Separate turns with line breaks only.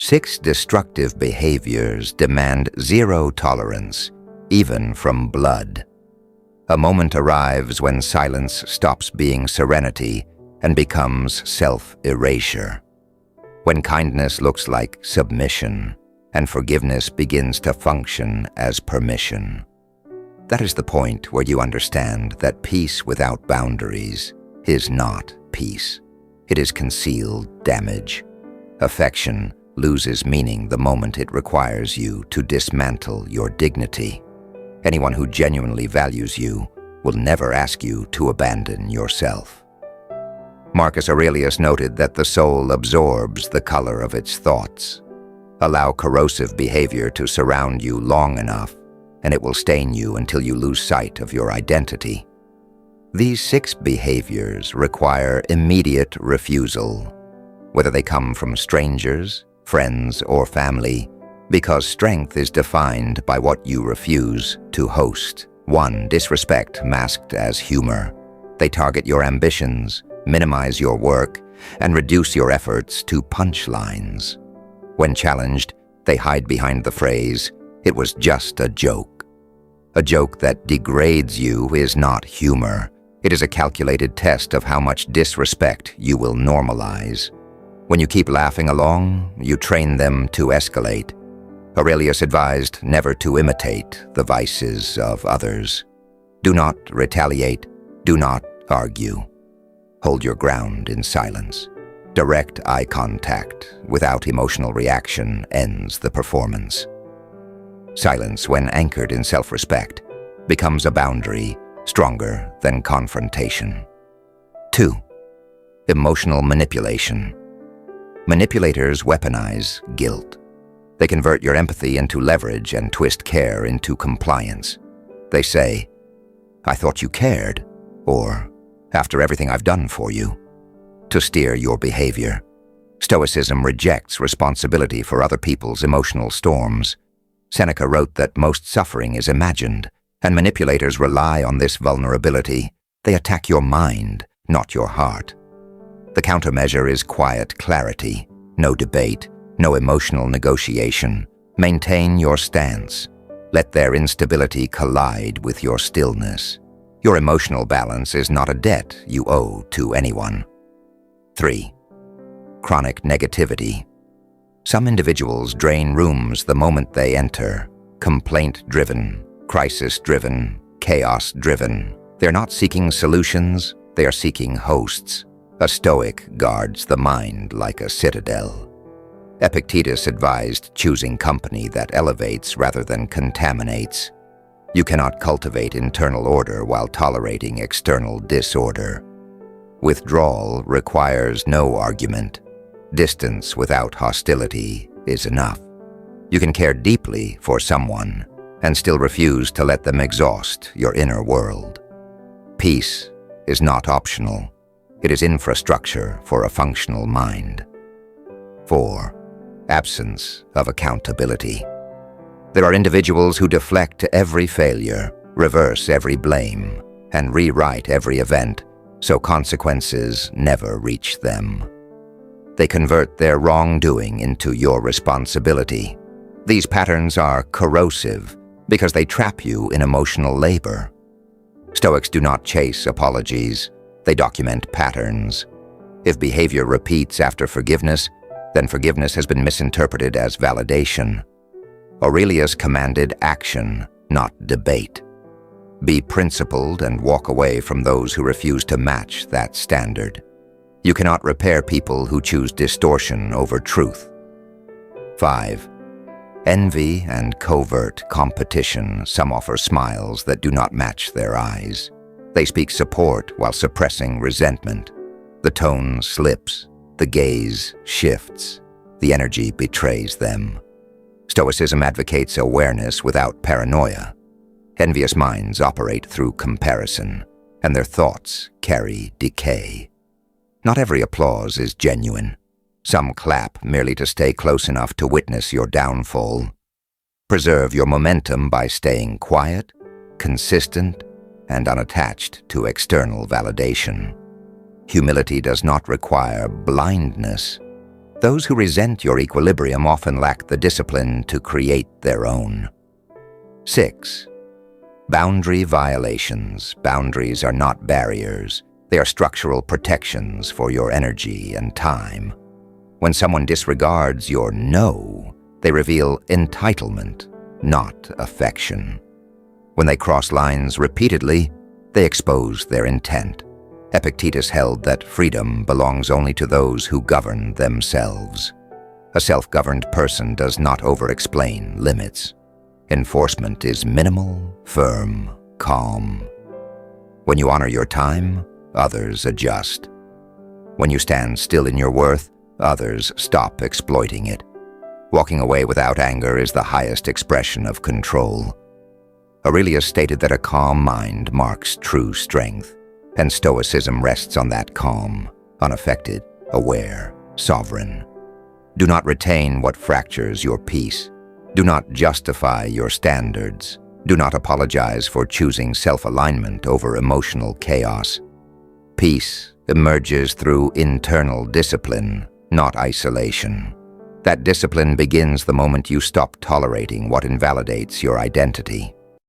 6 destructive behaviors demand zero tolerance, even from blood. A moment arrives when silence stops being serenity and becomes self-erasure. When kindness looks like submission, and forgiveness begins to function as permission. That is the point where you understand that peace without boundaries is not peace. It is concealed damage. Affection loses meaning the moment it requires you to dismantle your dignity. Anyone who genuinely values you will never ask you to abandon yourself. Marcus Aurelius noted that the soul absorbs the color of its thoughts. Allow corrosive behavior to surround you long enough, and it will stain you until you lose sight of your identity. These 6 behaviors require immediate refusal, whether they come from strangers, friends, or family, because strength is defined by what you refuse to host. 1. Disrespect masked as humor. They target your ambitions, minimize your work, and reduce your efforts to punchlines. When challenged, they hide behind the phrase, "It was just a joke." A joke that degrades you is not humor. It is a calculated test of how much disrespect you will normalize. When you keep laughing along, you train them to escalate. Aurelius advised never to imitate the vices of others. Do not retaliate. Do not argue. Hold your ground in silence. Direct eye contact without emotional reaction ends the performance. Silence, when anchored in self-respect, becomes a boundary stronger than confrontation. 2. Emotional manipulation. Manipulators weaponize guilt. They convert your empathy into leverage and twist care into compliance. They say, "I thought you cared," or "After everything I've done for you," to steer your behavior. Stoicism rejects responsibility for other people's emotional storms. Seneca wrote that most suffering is imagined, and manipulators rely on this vulnerability. They attack your mind, not your heart. The countermeasure is quiet clarity, no debate, no emotional negotiation. Maintain your stance. Let their instability collide with your stillness. Your emotional balance is not a debt you owe to anyone. 3. Chronic negativity. Some individuals drain rooms the moment they enter. Complaint-driven, crisis-driven, chaos-driven. They're not seeking solutions, they are seeking hosts. A Stoic guards the mind like a citadel. Epictetus advised choosing company that elevates rather than contaminates. You cannot cultivate internal order while tolerating external disorder. Withdrawal requires no argument. Distance without hostility is enough. You can care deeply for someone and still refuse to let them exhaust your inner world. Peace is not optional. It is infrastructure for a functional mind. 4. Absence of accountability. There are individuals who deflect every failure, reverse every blame, and rewrite every event, so consequences never reach them. They convert their wrongdoing into your responsibility. These patterns are corrosive because they trap you in emotional labor. Stoics do not chase apologies. They document patterns. If behavior repeats after forgiveness, then forgiveness has been misinterpreted as validation. Aurelius commanded action, not debate. Be principled and walk away from those who refuse to match that standard. You cannot repair people who choose distortion over truth. 5. Envy and covert competition. Some offer smiles that do not match their eyes. They speak support while suppressing resentment. The tone slips, the gaze shifts, the energy betrays them. Stoicism advocates awareness without paranoia. Envious minds operate through comparison, and their thoughts carry decay. Not every applause is genuine. Some clap merely to stay close enough to witness your downfall. Preserve your momentum by staying quiet, consistent, and unattached to external validation. Humility does not require blindness. Those who resent your equilibrium often lack the discipline to create their own. 6. Boundary violations. Boundaries are not barriers. They are structural protections for your energy and time. When someone disregards your no, they reveal entitlement, not affection. When they cross lines repeatedly, they expose their intent. Epictetus held that freedom belongs only to those who govern themselves. A self-governed person does not over-explain limits. Enforcement is minimal, firm, calm. When you honor your time, others adjust. When you stand still in your worth, others stop exploiting it. Walking away without anger is the highest expression of control. Aurelius stated that a calm mind marks true strength, and Stoicism rests on that calm, unaffected, aware, sovereign. Do not retain what fractures your peace. Do not justify your standards. Do not apologize for choosing self-alignment over emotional chaos. Peace emerges through internal discipline, not isolation. That discipline begins the moment you stop tolerating what invalidates your identity.